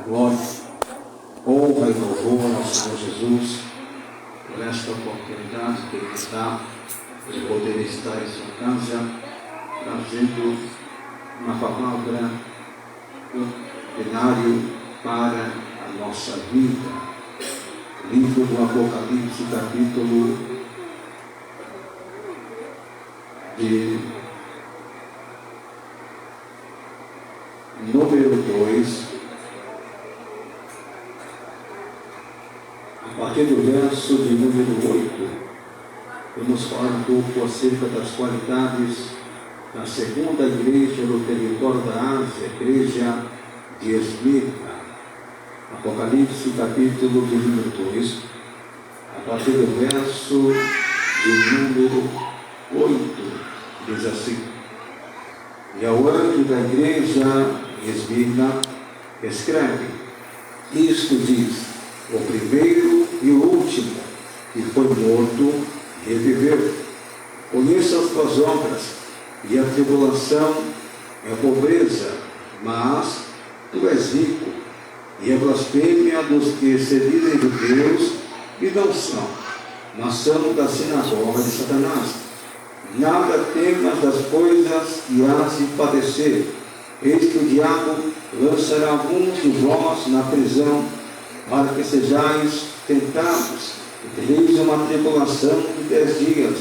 glória, honra e louvor ao Senhor Jesus por esta oportunidade que Ele nos dá de poder estar em sua casa, trazendo uma palavra ordinária para a nossa vida. Livro do Apocalipse, capítulo de número 2, a partir do verso de número 8, vamos falar um pouco acerca das qualidades da segunda igreja no território da Ásia, a igreja de Esmirna. Apocalipse, capítulo de número 2, a partir do verso de número 8, diz assim: E ao anjo da igreja de Esmirna escreve: Isto diz o primeiro e o último, que foi morto, reviveu. Conheça as tuas obras, e a tribulação é a pobreza, mas tu és rico, e a blasfêmia dos que se dizem de Deus e não são, mas são da sinagoga de Satanás. Nada temas das coisas que hás de padecer. Eis que o diabo lançará alguns de vós na prisão, para que sejais tentados, e tereis uma tribulação de 10 dias.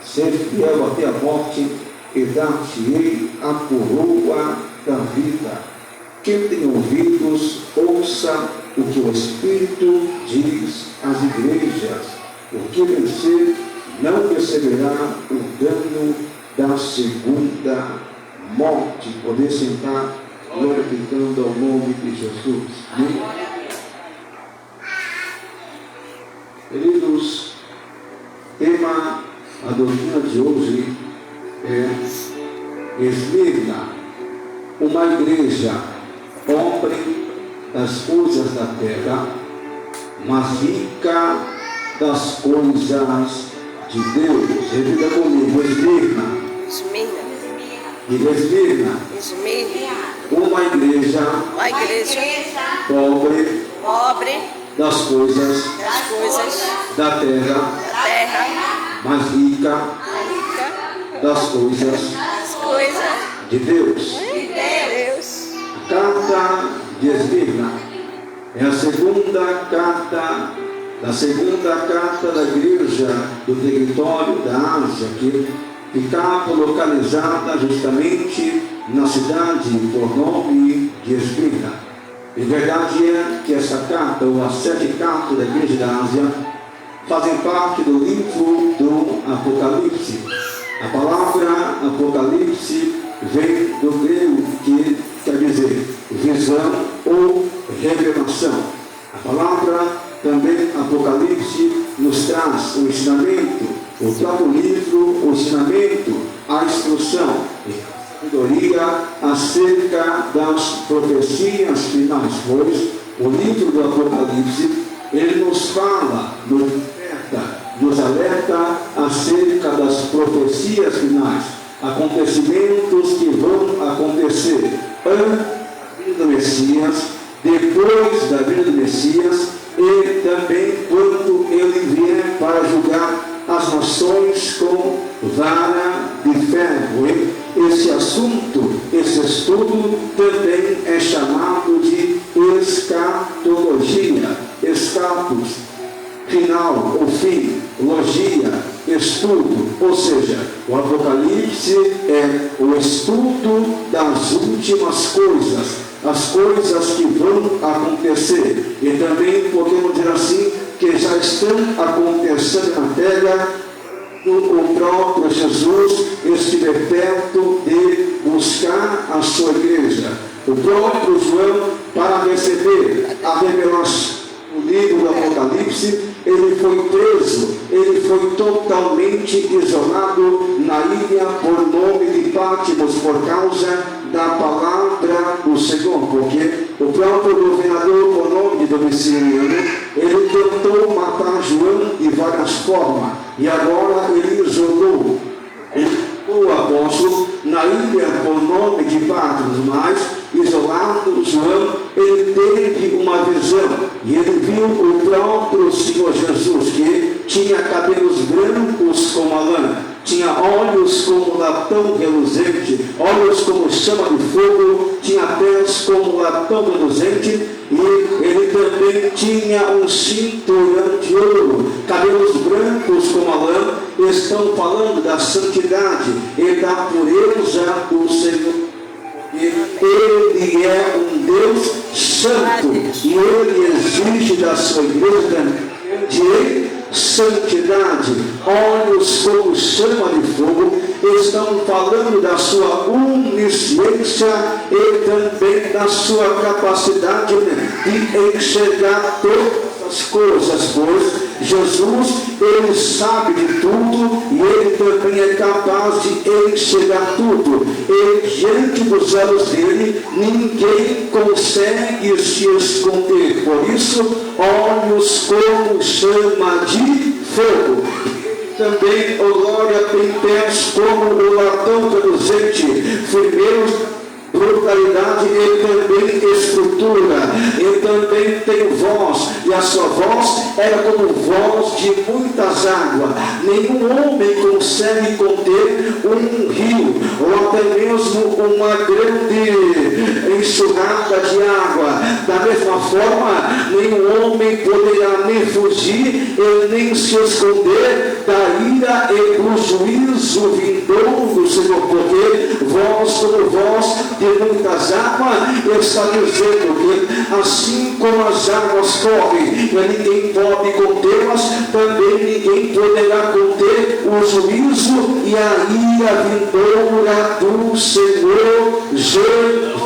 Sede fiel até a morte, e dar-te-ei a coroa da vida. Quem tem ouvidos, ouça o que o Espírito diz às igrejas. O que vencer não receberá o dano da segunda morte. Poder sentar, glorificando ao nome de Jesus. Amém? Queridos, tema a doutrina de hoje é Esmirna, uma igreja pobre das coisas da terra, mas rica das coisas de Deus. Repita comigo: Esmirna. Esmirna. Uma igreja pobre das coisas da terra, mas rica das coisas de Deus. A carta de Esmirna é a segunda carta da igreja do território da Ásia, que ficava localizada justamente na cidade por nome de Esmirna. E verdade é que essa carta, ou as 7 cartas da igreja da Ásia, fazem parte do livro do Apocalipse. A palavra Apocalipse vem do grego, que quer dizer visão ou revelação. A palavra também Apocalipse nos traz o ensinamento, o próprio livro, o ensinamento, a instrução, a sabedoria acerca das profecias finais, pois o livro do Apocalipse, ele nos fala, nos alerta acerca das profecias finais, acontecimentos que vão acontecer antes da vinda do Messias, depois da vinda do Messias e também quando ele vier para julgar as nações com vara de ferro. Esse assunto, esse estudo também é chamado de escatologia. Escatos, final, o fim, logia, estudo, ou seja, o Apocalipse é o estudo das últimas coisas, as coisas que vão acontecer, e também podemos dizer assim, que já estão acontecendo na terra, o próprio Jesus estiver perto de buscar a sua igreja. O próprio João, para receber a revelação do livro do Apocalipse, ele foi preso, ele foi totalmente isolado na ilha por nome de Patmos, por causa da palavra do Senhor, porque o próprio governador, por nome de Domiciano, ele tentou matar João de várias formas, e agora ele isolou o apóstolo na ilha por nome de Patmos, mas isolado João ele teve uma visão e ele viu o próprio Senhor Jesus, que tinha cabelos brancos como a lã, tinha olhos como latão reluzente, olhos como chama de fogo, tinha pés como latão reluzente, e ele também tinha um cinturão de ouro, cabelos brancos como a lã. Estão falando da santidade e da pureza do Senhor. Ele é um Deus santo e ele exige da sua igreja de santidade. Olhos como chama de fogo, estão falando da sua onisciência e também da sua capacidade de enxergar todas as coisas, pois Jesus, ele sabe de tudo e ele também é capaz de enxergar tudo. E diante dos olhos dele, ninguém consegue se esconder. Por isso, olhos como chama de fogo. Também, oh glória, tem pés como o latão reluzente, firmeiros, brutalidade e também estrutura, e também tem voz, e a sua voz era como voz de muitas águas. Nenhum homem consegue conter um rio, ou até mesmo uma grande enxurrada de água. Da mesma forma, nenhum homem poderá nem fugir e nem se esconder da ira e do juízo vindouro do Senhor, porque voz como voz de muitas águas, está dizendo que assim como as águas correm e ninguém pode contê-las, também ninguém poderá conter o juízo e a ira vindoura do Senhor Jesus.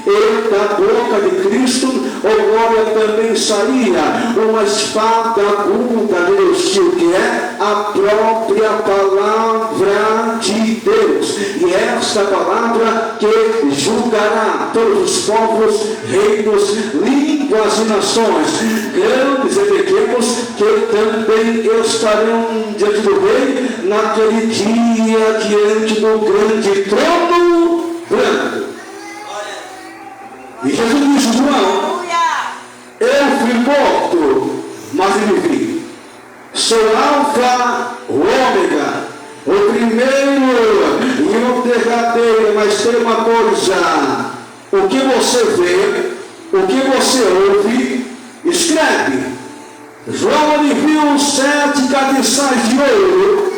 E da boca de Cristo, oh glória, também saía uma espada aguda de Deus, que é a própria palavra de Deus. E esta palavra que julgará todos os povos, reinos, línguas e nações, grandes e pequenos, que também estarão diante do Rei naquele dia, diante do grande trono branco. E Jesus disse: João, eu fui morto, mas vivi. Sou Alfa, o Ômega, o primeiro e o derradeiro. Mas tem uma coisa: o que você vê, o que você ouve, escreve. João, ele viu 7 cabeças de ouro,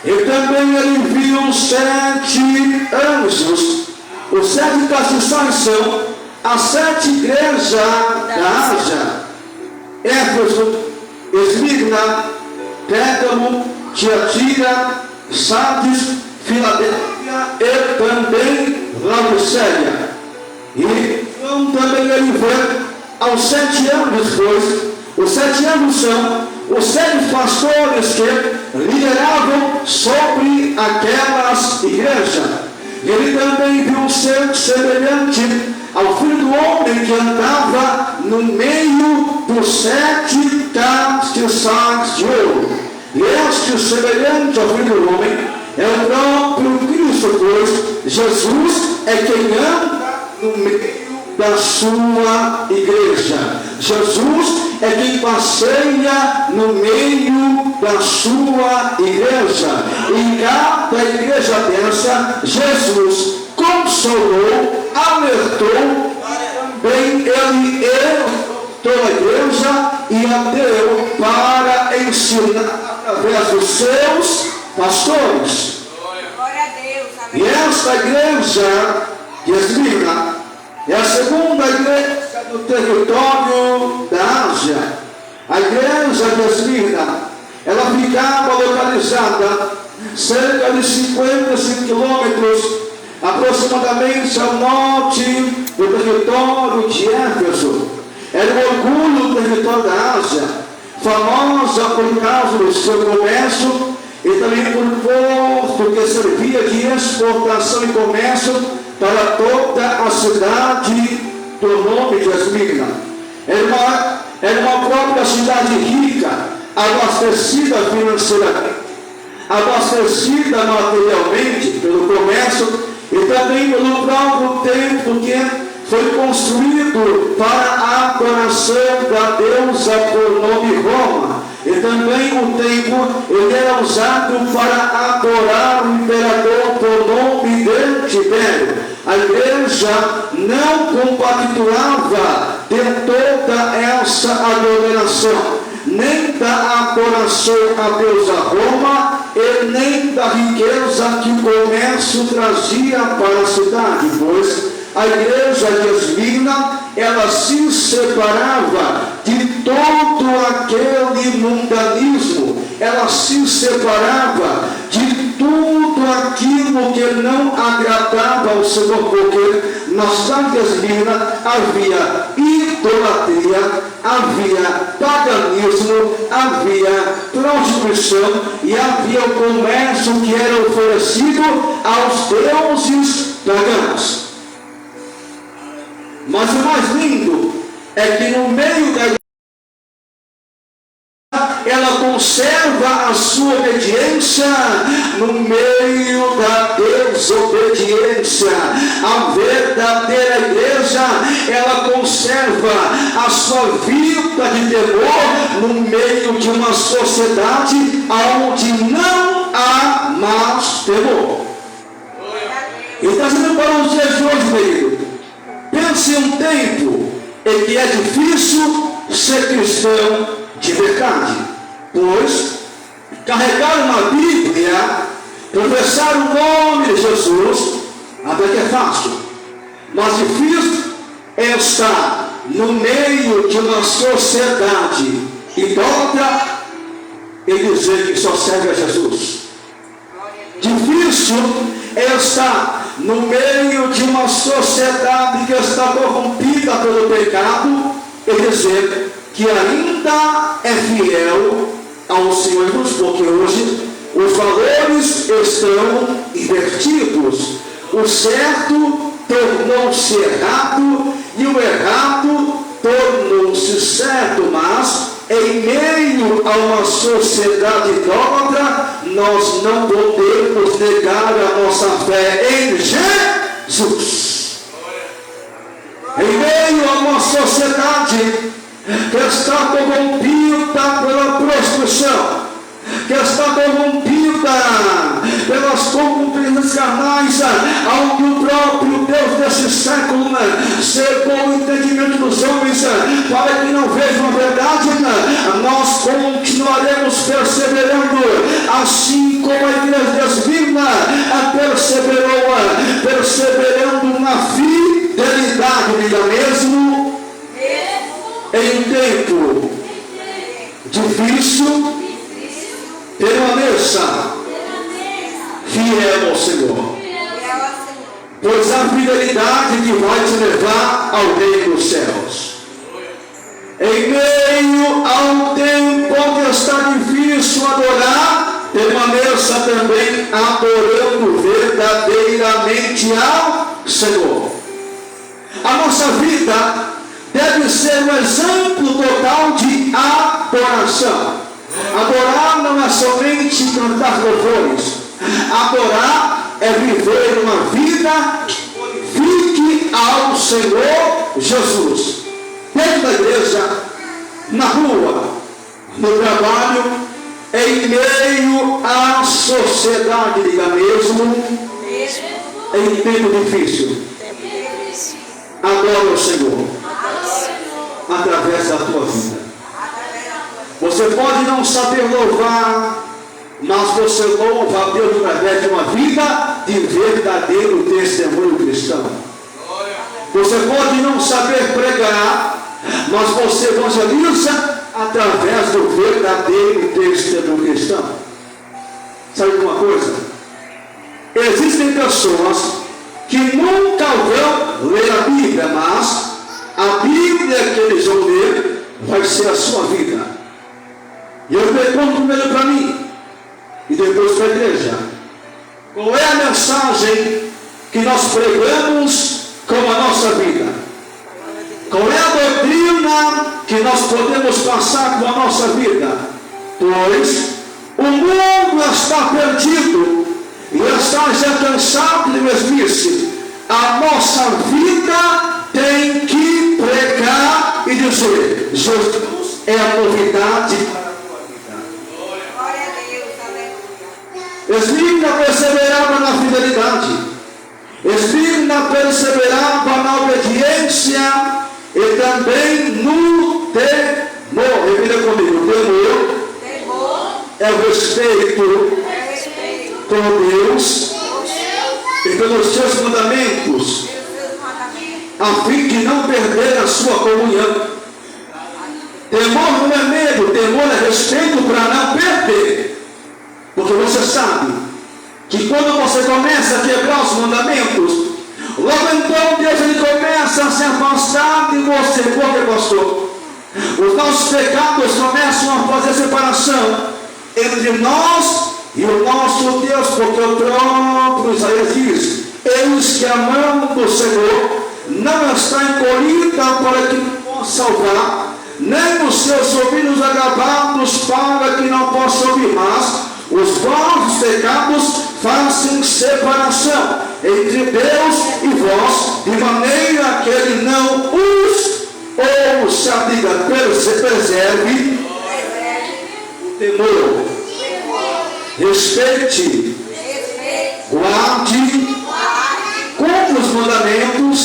e também ele viu 7 anjos. Os 7 cabeças são as 7 igrejas da Ásia: Éfeso, Esmirna, Pérgamo, Tiatira, Sardes, Filadélfia e também Laodiceia. E João também ele vê aos 7 anjos, pois os 7 anjos são os 7 pastores que lideravam sobre aquelas igrejas. Ele também viu um ser semelhante ao Filho do Homem, que andava no meio dos 7 castiçais de ouro. E este semelhante ao Filho do Homem é o próprio Cristo, pois Jesus é quem anda no meio da sua igreja. Jesus é quem passeia no meio da sua igreja. E cada igreja dessa, Jesus consolou, alertou, bem ele toda a igreja e a deu para ensinar através dos seus pastores. Glória a Deus, amém. E esta igreja de Esmirna é a segunda igreja do território da Ásia. A igreja de Esmirna, ela ficava localizada cerca de 55 quilômetros aproximadamente ao norte do território de Éfeso. Era o orgulho do território da Ásia, famosa por causa do seu comércio e também por porto que servia de exportação e comércio para toda a cidade do nome de Esmirna. Era uma própria cidade rica, abastecida financeiramente, abastecida materialmente pelo comércio e também pelo próprio templo que foi construído para a adoração da deusa por nome Roma. E também o templo ele era usado para adorar o imperador por nome de Tibério. A igreja não compactuava de toda essa adoração, nem da adoração à deusa Roma e nem da riqueza que o comércio trazia para a cidade, pois a igreja de Esmirna, ela se separava de todo aquele mundanismo, ela se separava de tudo aquilo que não agradava ao Senhor, porque na cidade de Esmirna havia idolatria, havia paganismo, havia prostituição e havia o comércio que era oferecido aos deuses pagãos. Mas o mais lindo é que no meio da igreja ela conserva a sua obediência no meio da desobediência. A verdadeira igreja, ela conserva a sua vida de temor no meio de uma sociedade onde não há mais temor. E está sendo para os dias de hoje, querido. Pense em um tempo em que é difícil ser cristão de verdade, pois carregar uma Bíblia, professar o nome de Jesus, até que é fácil, mas difícil é estar no meio de uma sociedade idólatra e dizer que só serve a Jesus. Difícil é estar no meio de uma sociedade que está corrompida pelo pecado e dizer que ainda é fiel ao Senhor Jesus, porque hoje os valores estão invertidos. O certo tornou-se errado e o errado tornou-se certo, mas em meio a uma sociedade idólatra, nós não podemos negar a nossa fé em Jesus. Em meio a uma sociedade que está corrompida pela prostituição, que está corrompida pelas concupiscências carnais, onde o próprio Deus desse século cegou o entendimento dos homens para que não vejam a verdade, nós continuaremos perseverando, assim como a igreja de Esmirna perseverando na fidelidade, diga mesmo, em um tempo difícil, permaneça fiel ao Senhor, pois a fidelidade que vai te levar ao reino dos céus. Em meio ao tempo que está difícil adorar, permaneça também adorando verdadeiramente ao Senhor. A nossa vida deve ser um exemplo total de adoração. Adorar não é somente cantar louvores. Adorar é viver uma vida que glorifique ao Senhor Jesus. Dentro da igreja, na rua, no trabalho, em meio à sociedade, diga mesmo, em tempo difícil. Adora o Senhor através da tua vida. Você pode não saber louvar, mas você louva a Deus através de uma vida de verdadeiro testemunho cristão. Você pode não saber pregar, mas você evangeliza através do verdadeiro testemunho cristão. Sabe uma coisa? Existem pessoas que nunca vão ler a Bíblia, mas a Bíblia que eles vão ler vai ser a sua vida. E eu pergunto primeiro para mim e depois para a igreja: qual é a mensagem que nós pregamos com a nossa vida? Qual é a doutrina que nós podemos passar com a nossa vida? Pois o mundo está perdido e está já cansado de mesmice. A nossa vida tem que pregar e dizer: Jesus é a novidade para a tua vida. Glória a Deus, aleluia. Esmirna perseverava na fidelidade. Esmirna perseverava na obediência e também no temor. Repita comigo: temor é o respeito por Deus e pelos seus mandamentos, a fim de não perder a sua comunhão. Temor não é medo, temor é respeito para não perder. Porque você sabe que quando você começa a quebrar os mandamentos, logo então Deus ele começa a se afastar de você. Por que, pastor? Os nossos pecados começam a fazer separação entre nós e o nosso Deus, porque o próprio Isaías diz: eis que a mão do Senhor não está encolhida para que não possa salvar, nem os seus ouvidos agravados para que não possa ouvir, mas os vossos pecados fazem separação entre Deus e vós, de maneira que ele não os ouça. Diga: preserve o temor, respeite, guarde, cumpra os mandamentos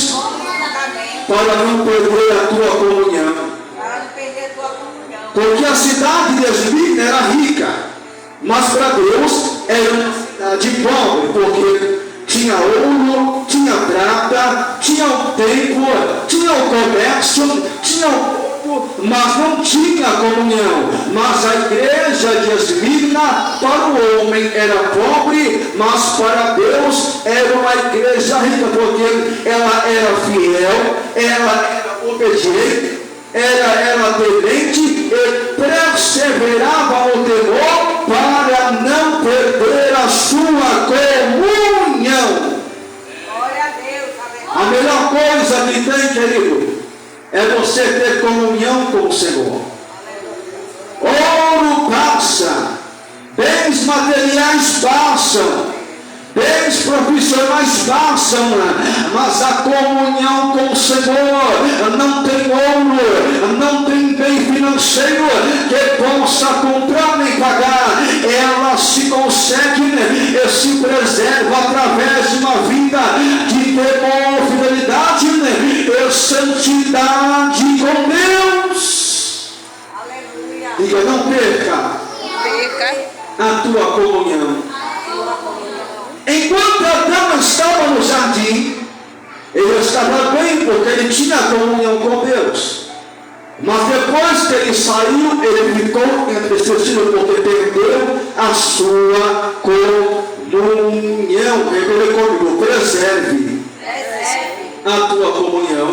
para não perder a tua comunhão. Porque a cidade de Esmirna era rica, mas para Deus era uma cidade pobre, porque tinha ouro, tinha prata, tinha o templo, tinha o comércio, tinha o povo, mas não tinha comunhão. Mas a igreja de Esmirna, para o homem era pobre, mas para Deus era uma igreja rica, porque ela era fiel, ela era obediente, ela era temente e perseverava no temor para não perder a sua comunhão. Glória a Deus, aleluia. A melhor coisa que tem, querido, é você ter comunhão com o Senhor. Ouro passa, bens materiais passam, bens profissionais passam, mas a comunhão com o Senhor não tem ouro, não tem bem financeiro que possa comprar nem pagar. Ela se consegue e se preserva através de uma vida de temor, fidelidade e santidade com Deus. Aleluia. Diga: não perca a tua comunhão. Enquanto Adão estava no jardim, ele estava bem, porque ele tinha comunhão com Deus. Mas depois que ele saiu, ele ficou entristecido, porque perdeu a sua comunhão. Repita comigo: preserve a tua comunhão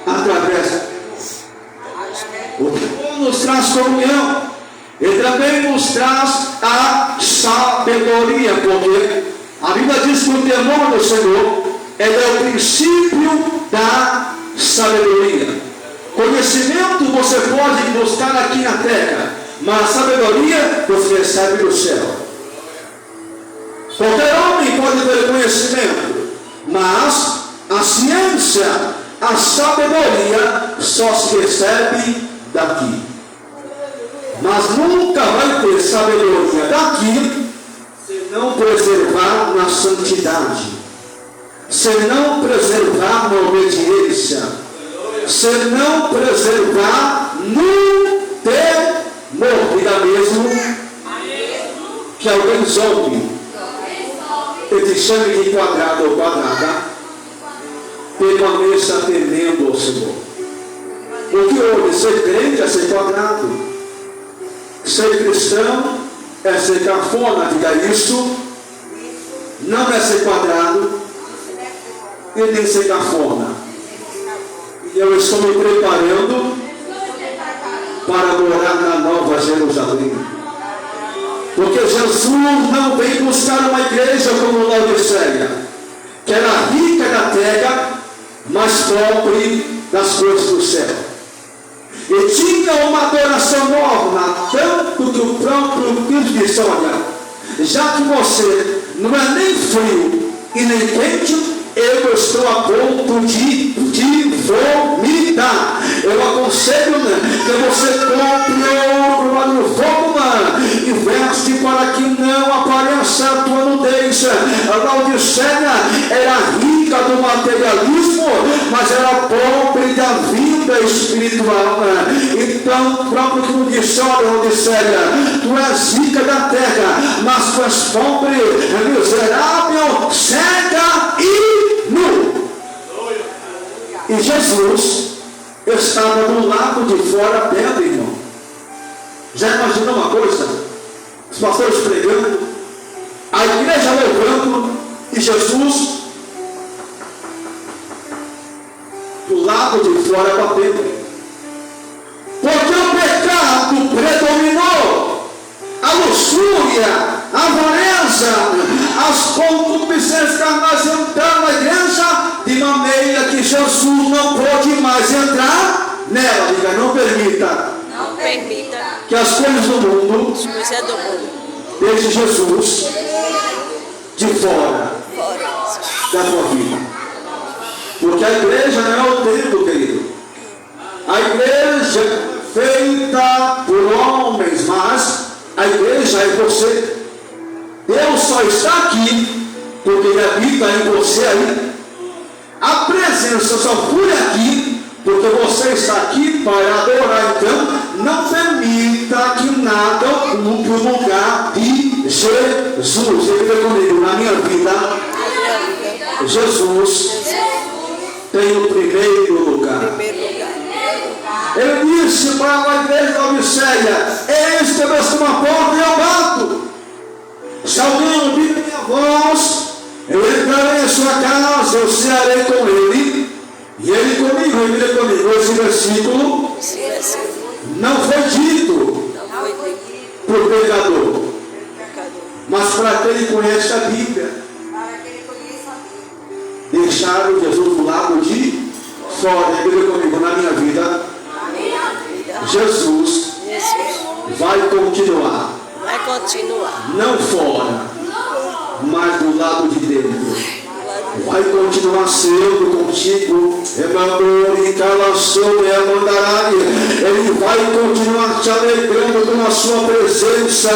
através. O temor nos traz comunhão. Ele também nos traz a sabedoria, porque a Bíblia diz que o temor do Senhor é o princípio da sabedoria. Conhecimento você pode buscar aqui na terra, mas a sabedoria você recebe do céu. Qualquer homem pode ter conhecimento, mas a ciência, a sabedoria só se recebe daqui. Mas nunca vai ter sabedoria daqui se não preservar na santidade, se não preservar na obediência, se não preservar no temor. Diga mesmo que alguém zombe e te chame de quadrado ou quadrada, permaneça temendo ao Senhor. O que hoje ser crente é ser quadrado. Ser cristão é ser cafona, diga isso. Não é ser quadrado e nem ser cafona. E eu estou me preparando para morar na Nova Jerusalém. Porque Jesus não veio buscar uma igreja como Laodiceia, que era rica na terra, mas pobre nas coisas do céu. E tinha uma adoração nova, tanto que o próprio Cristo disse: olha, já que você não é nem frio e nem quente, eu estou a ponto de vomitar. Eu aconselho que você compre ouro lá no fogo e veste para que não apareça a tua nudez. A Laodiceia era rica do materialismo, mas era pobre da vida espiritual. Então o próprio que disse: olha, Laodiceia, tu és rica da terra, mas tu és pobre, miserável, cega e nu. E Jesus estava do lado de fora dela, irmão. Já imaginou uma coisa? Os pastores pregando, a igreja louvando, e Jesus do lado de fora batendo. Porque o pecado predominou, a luxúria, a avareza, as concupiscências carnais entraram na igreja, de maneira que Jesus não pôde mais entrar nela. Diga: não permita. Não permita Que as coisas do mundo, deixe Jesus de fora da tua vida. Porque a igreja não é o templo, querido. A igreja é feita por homens, mas a igreja é você. Deus só está aqui porque Ele habita em você aí. A presença só flui aqui porque você está aqui para adorar. Então, não permita que nada ocupe o lugar de Jesus. Diga comigo: na minha vida, Jesus tem o primeiro lugar. Ele disse para a igreja da Laodiceia: eis que eu estou na porta e eu bato. Se alguém ouvir minha voz, eu entrarei em sua casa, eu cearei com ele, e ele comigo, e ele comigo. Esse versículo não foi dito por pecador, mas para aquele que conhece a Bíblia. Deixaram Jesus do lado de fora. E ele comigo: na minha vida, Jesus vai continuar. Não fora, mas do lado de dentro. Vai continuar sendo contigo. Ele vai continuar te alegrando com a sua presença.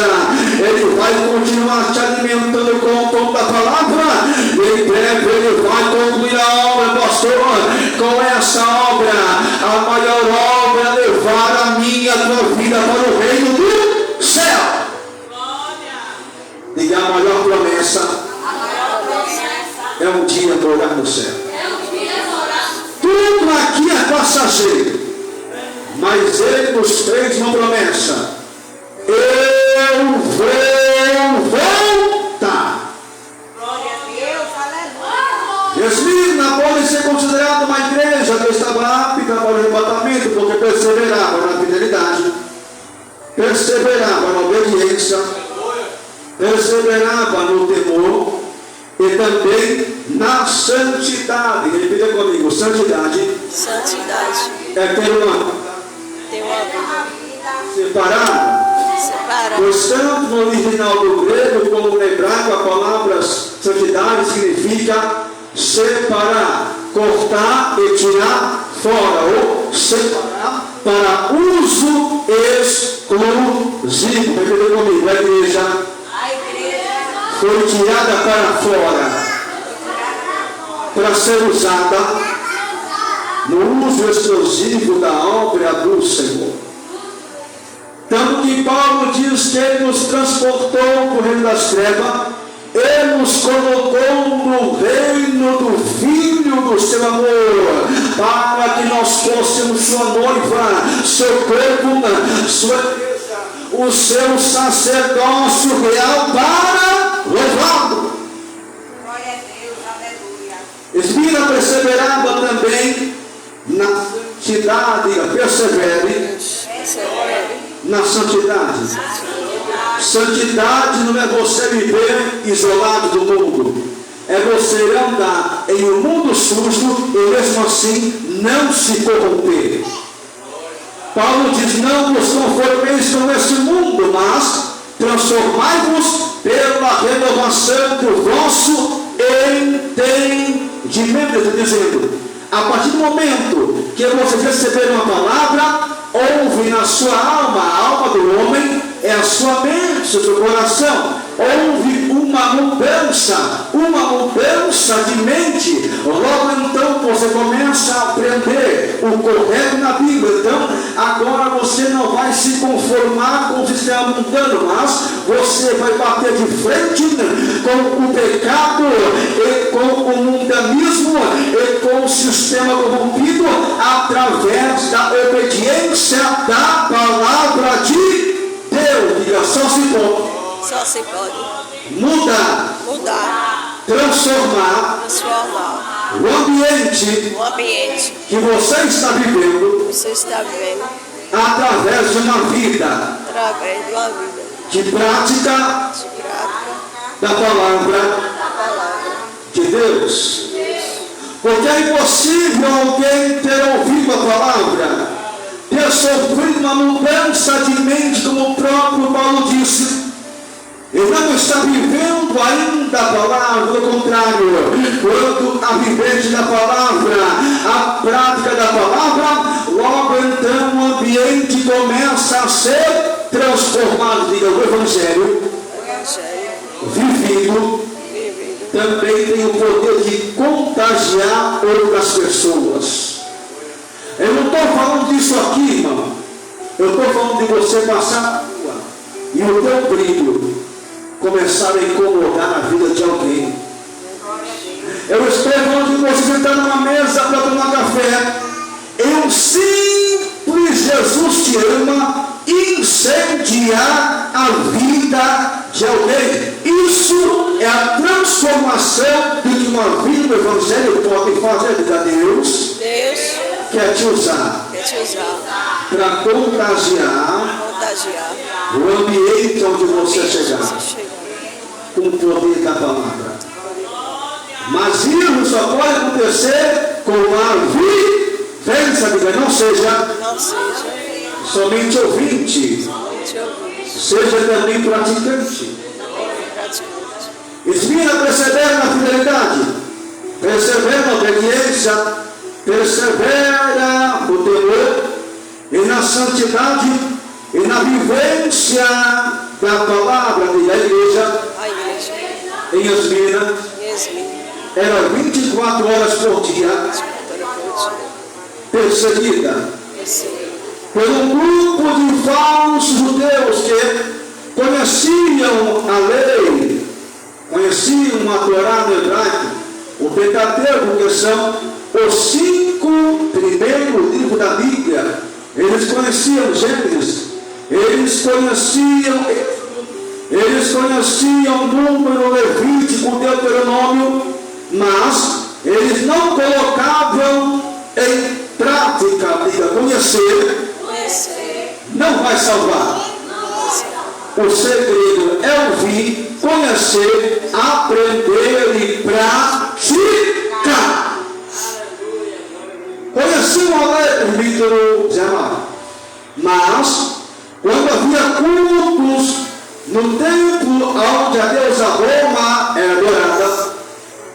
Ele vai continuar te alimentando com o pão da palavra. E em breve ele vai concluir a obra, pastor. Com essa obra, a maior obra é levar a minha e a tua vida para o reino do céu. Diga: a maior promessa é um dia morar no céu. Tudo aqui é passageiro, mas Ele nos fez uma promessa: eu vou voltar. Esmirna pode ser considerada uma igreja que estava apta para o arrebatamento, porque perseverava na fidelidade, perseverava na obediência, perseverava no temor e também na santidade. Repita comigo: santidade é ter uma vida separada. Pois tanto no original do grego como no hebraico, a palavra santidade significa separar, cortar e tirar fora, ou separar para uso exclusivo. Repita comigo: a igreja foi tirada para fora para ser usada no uso exclusivo da obra do Senhor. Tanto que Paulo diz que Ele nos transportou do reino das trevas, Ele nos colocou no reino do Filho do seu amor, para que nós fôssemos sua noiva, seu corpo, sua igreja, o seu sacerdócio real para louvá-lo. Glória a Deus, aleluia. Esmirna perseverava também na santidade. Persevere na santidade. Santidade não é você viver isolado do mundo, é você andar em um mundo sujo e mesmo assim não se corromper. Paulo diz: não vos conformeis com este mundo, mas transformai-vos pela renovação do vosso entendimento. de membros, dizendo, a partir do momento que você receber uma palavra, ouve na sua alma, a alma do homem é a sua mente, o seu coração, houve uma mudança de mente. Logo então você começa a aprender o correto na Bíblia. Então agora você não vai se conformar com o sistema mundano, mas você vai bater de frente com o pecado e com o mundanismo e com o sistema corrompido através da obediência da palavra de Deus. Diga, só se pode mudar, transformar o ambiente que você está vivendo através de uma vida de prática da palavra de Deus. Porque é impossível alguém ter ouvido a palavra, ter sofrido uma mudança de mente, como o próprio Paulo disse. Ele não está vivendo ainda a palavra, pelo contrário, quando a vivência da palavra, a prática da palavra, logo então o ambiente começa a ser transformado. Diga, o Evangelho vivido também tem o poder de contagiar outras pessoas. Eu não estou falando disso aqui, irmão. Eu estou falando de você passar na rua e o teu brilho começar a incomodar a vida de alguém. Eu estou falando de você sentar numa mesa para tomar café. Um simples Jesus te ama incendiar a vida de alguém. Isso é a transformação de que uma vida do Evangelho pode fazer. Deus quer te usar para contagiar o ambiente onde você chegar com o poder da palavra. Mas isso só pode acontecer com a vivência, não seja somente ouvinte, seja também praticante. Esmina persevera na fidelidade, persevera na obediência, persevera no temor e na santidade e na vivência da palavra da igreja. Em Esmina era 24 horas por dia perseguida por um grupo de falsos judeus que conheciam a lei, conheciam a Torá no hebraico, o Pentateuco, que são os 5 primeiros livros da Bíblia. Eles conheciam Gênesis, eles conheciam o número levítico, Deuteronômio, mas eles não colocavam em prática. Diga, conhecer não vai salvar. O segredo é ouvir, conhecer, aprender e praticar. Conheciam a lei, capítulo 19. Mas, quando havia cultos no templo onde a deusa Roma era adorada,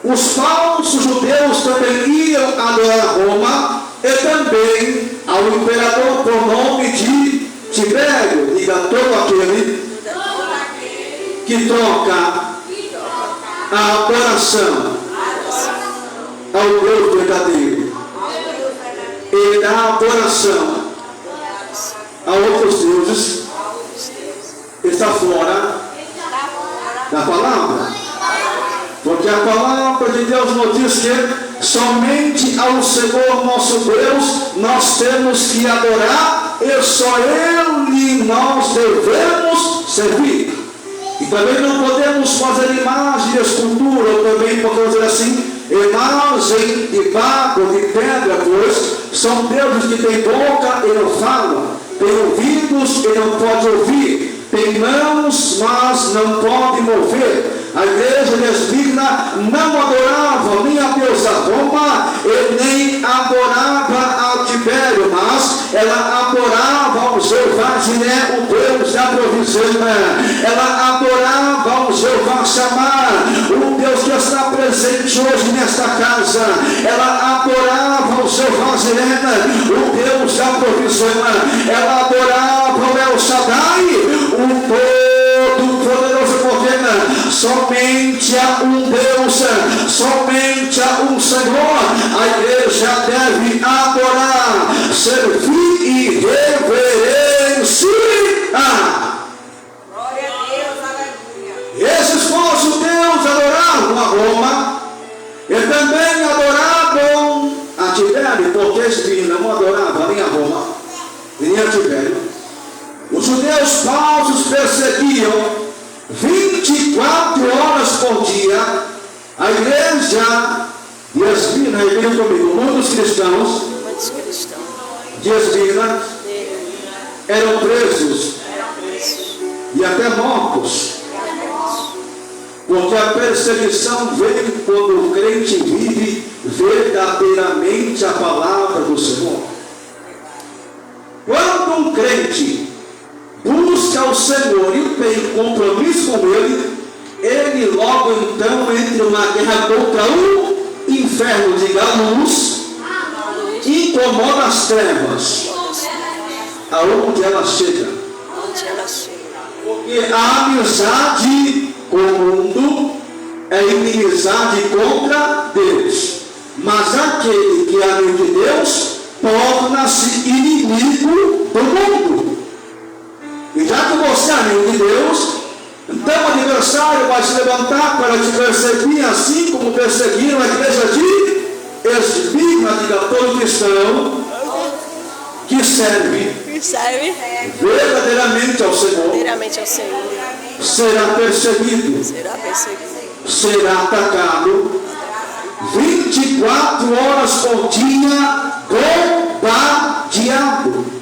os falsos judeus também iam adorar Roma e também ao imperador por nome de Tibério. Diga, todo aquele que troca a adoração ao Deus verdadeiro e dá adoração a outros deuses está fora da palavra. Porque a palavra de Deus nos diz que somente ao Senhor nosso Deus nós temos que adorar e só Ele nós devemos servir. E também não podemos fazer imagem de escultura, ou também podemos dizer assim, imagem de barro, de pedra, pois são deuses que têm boca e não falam, têm ouvidos e não podem ouvir, têm mãos, mas não podem mover. A igreja de Esmina não adorava nem a deusa Roma e nem adorava a Tibério, mas ela adorava o Jeová Jiré, o Deus da provisão. Ela adorava o Jeová Shammah, o Deus que está presente hoje nesta casa. Ela adorava o seu Vazirena, o Deus da provisão. Ela adorava o El Shaddai, o Todo-Poderoso, porque somente há um Deus, somente há um Senhor. A igreja deve adorar, servir e reverenciar. Glória a Deus, aleluia. Esses falsos deuses adoravam a Roma e também adoravam a Tibério, porque eles não adoravam nem a Roma, nem a Tibério. Os judeus falsos perseguiam 24 horas por dia a igreja de Esmirna. E venham comigo, muitos cristãos de Esmirna eram presos e até mortos, porque a perseguição vem quando o crente vive verdadeiramente a palavra do Senhor. Quando um crente busca o Senhor e tem compromisso com ele logo então entra uma guerra contra o inferno, diga a luz, incomoda as trevas, aonde ela chega. Porque a amizade com o mundo é inimizade contra Deus, mas aquele que é amigo de Deus torna-se inimigo do mundo. E já que você é amigo de Deus, então o adversário vai se levantar para te perseguir, assim como perseguiram a igreja de Esmirna. Diga, todo cristão que serve verdadeiramente ao Senhor será perseguido, será atacado 24 horas por dia, bombardeado.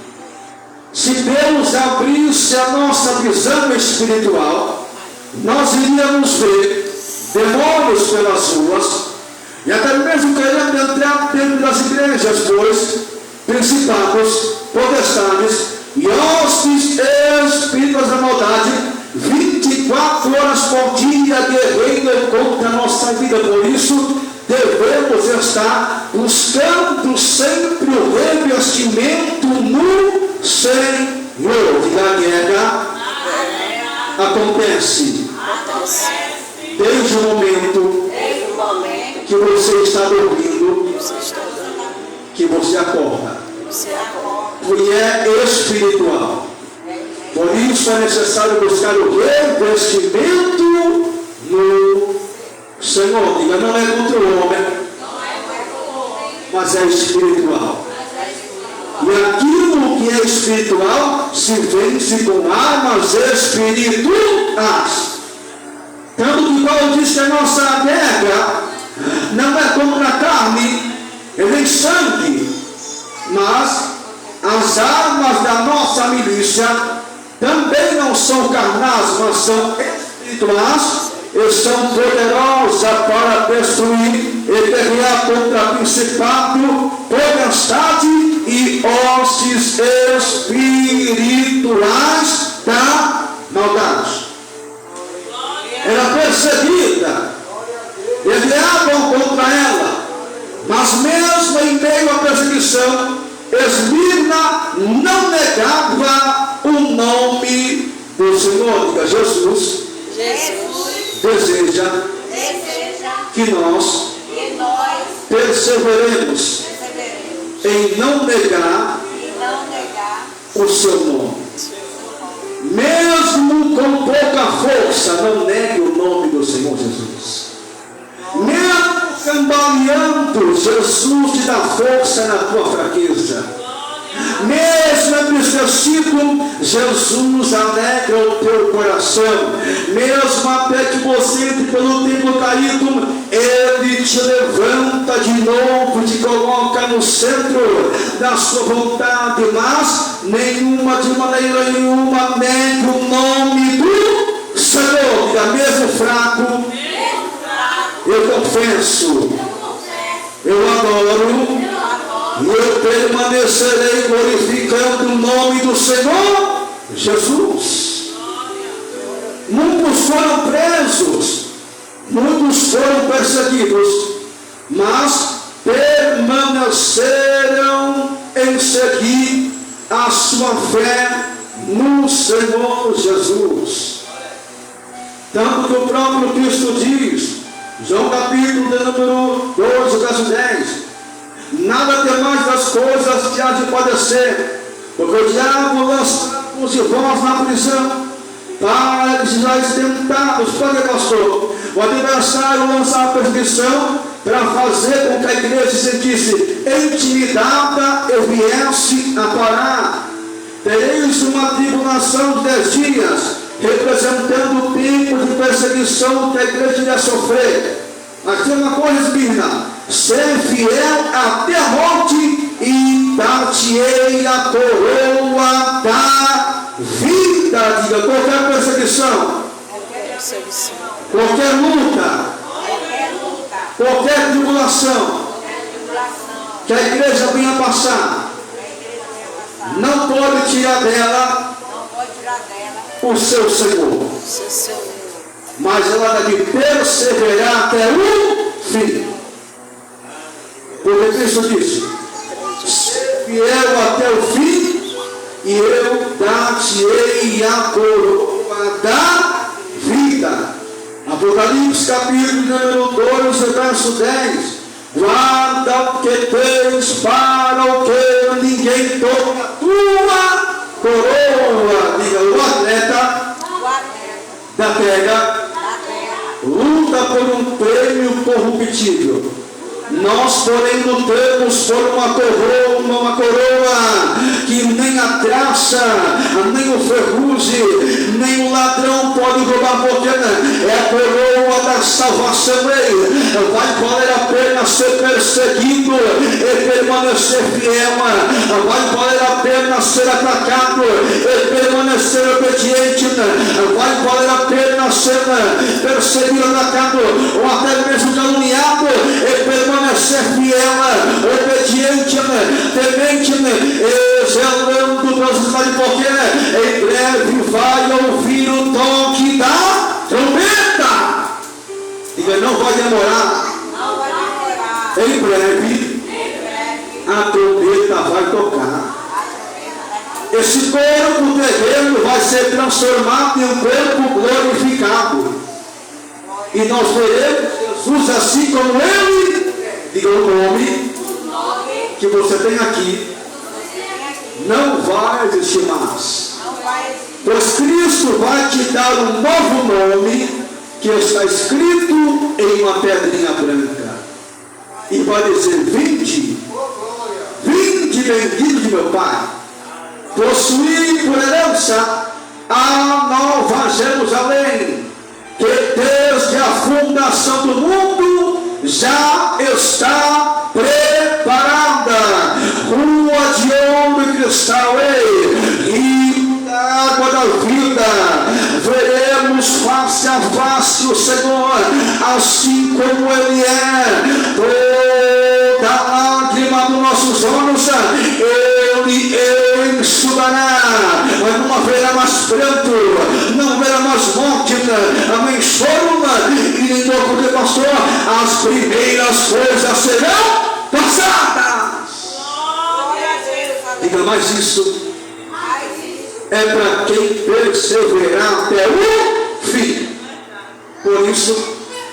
Se Deus abrisse a nossa visão espiritual, nós iríamos ver demônios pelas ruas e até mesmo querendo entrar dentro das igrejas, pois principados, potestades e hostes espíritos da maldade 24 horas por dia guerreando contra a nossa vida. Por isso devemos estar buscando sempre o revestimento no Senhor. E a guerra acontece desde o momento que você está dormindo, que você acorda. E é espiritual. Por isso é necessário buscar o revestimento no Senhor. Diga, não é contra o homem, mas é espiritual. E aquilo que é espiritual se vence com armas espirituais. Tanto que Paulo diz que a nossa guerra não é contra a carne e nem sangue, mas as armas da nossa milícia também não são carnais, mas são espirituais e são poderosas para destruir e guerrear contra principado, potestade e hostes espirituais da maldade. Era perseguida, guerreavam contra ela, mas mesmo em meio à perseguição, Esmirna não negava o nome do Senhor. Diga, Jesus deseja que nós perseveremos em não negar o seu nome. Mesmo com pouca força, não negue o nome do Senhor Jesus. Mesmo cambaleando, Jesus te dá força na tua fraqueza. Mesmo entristecido, Jesus alegra o teu coração. Mesmo até que você entre pelo tempo caído, Ele te levanta de novo, te coloca no centro da sua vontade. Mas de maneira nenhuma, negue o nome do Senhor. Mesmo fraco, eu confesso, eu adoro, e eu permanecerei glorificando o nome do Senhor Jesus. Muitos foram presos, muitos foram perseguidos, mas permaneceram em seguir a sua fé no Senhor Jesus. Tanto que o próprio Cristo diz, João capítulo de número 12, verso 10, nada temais das coisas que há de padecer, porque o diabo lança alguns de vós na prisão, para que sejais tentados. Para que, pastor? O adversário lança a perseguição para fazer com que a igreja se sentisse intimidada e viesse a parar. Tereis uma tribulação de 10 dias, representando o tempo de perseguição que a igreja iria sofrer. Mas tem uma coisa, Espírita: ser fiel até a morte, e dar-te-ei a coroa da vida. Diga: qualquer perseguição, qualquer luta, qualquer tribulação que a igreja venha passar, não pode tirar dela o seu Senhor, mas ela deve perseverar até o fim. Porque Cristo disse: ser fiel até o fim, e eu dar-te-ei a coroa da vida. Apocalipse capítulo número 12, verso 10. Guarda o que tens, para o que ninguém tome a tua coroa. Diga: o atleta da terra luta por um prêmio corruptível. Nós, porém, lutamos por uma coroa que nem a traça, nem o ferrugem, nem o ladrão pode roubar, porque é a coroa da salvação. Vai valer a pena ser perseguido e permanecer fiel. Vai valer a pena ser atacado e permanecer obediente. Vai valer a pena ser perseguido, atacado, ou até mesmo caluniado e permanecer fiel, obediente, temente, zelando para os cidades, porque em breve vai ouvir o toque da trombeta. Diga: não vai demorar. Em breve a trombeta vai tocar. Esse corpo terreno vai ser transformado em um corpo glorificado, e nós veremos Jesus assim como Ele. Diga: o nome que você tem aqui não vai existir mais, pois Cristo vai te dar um novo nome que está escrito em uma pedrinha branca, e vai dizer: vinde, vinde bendito de meu Pai, possuí por herança a nova Jerusalém, que desde a fundação do mundo já está preparada, rua de ouro e cristal, rio da água da vida. Veremos face a face o Senhor, assim como Ele é. Toda lágrima dos nossos olhos Ele enxugará. Não haverá mais pranto, não haverá mais morte, amém, choro e nem dor, porque, pastor, as primeiras coisas serão passadas. Diga: mais isso é para quem perseverar até o fim. Por isso,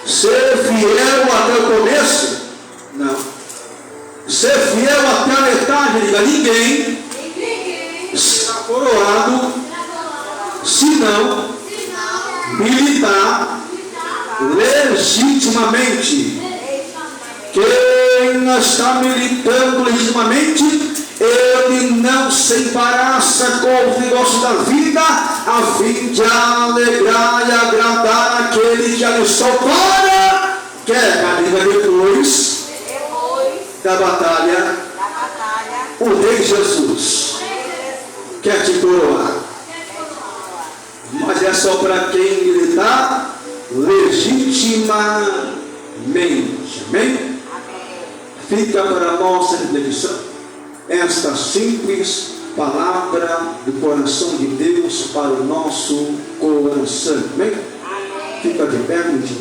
ser fiel até o começo, não. Ser fiel até a metade. Diga: ninguém será coroado se não militar legitimamente. Quem está militando legitimamente, ele não se embaraça com os negócios da vida, a fim de alegrar e agradar aquele que alistou para guerra. Depois da batalha, o Rei Jesus quer te coroar, mas é só para quem militar legitimamente. Amém? Fica para a nossa reflexão esta simples palavra do coração de Deus para o nosso coração. Amém? Fica de pé, gente.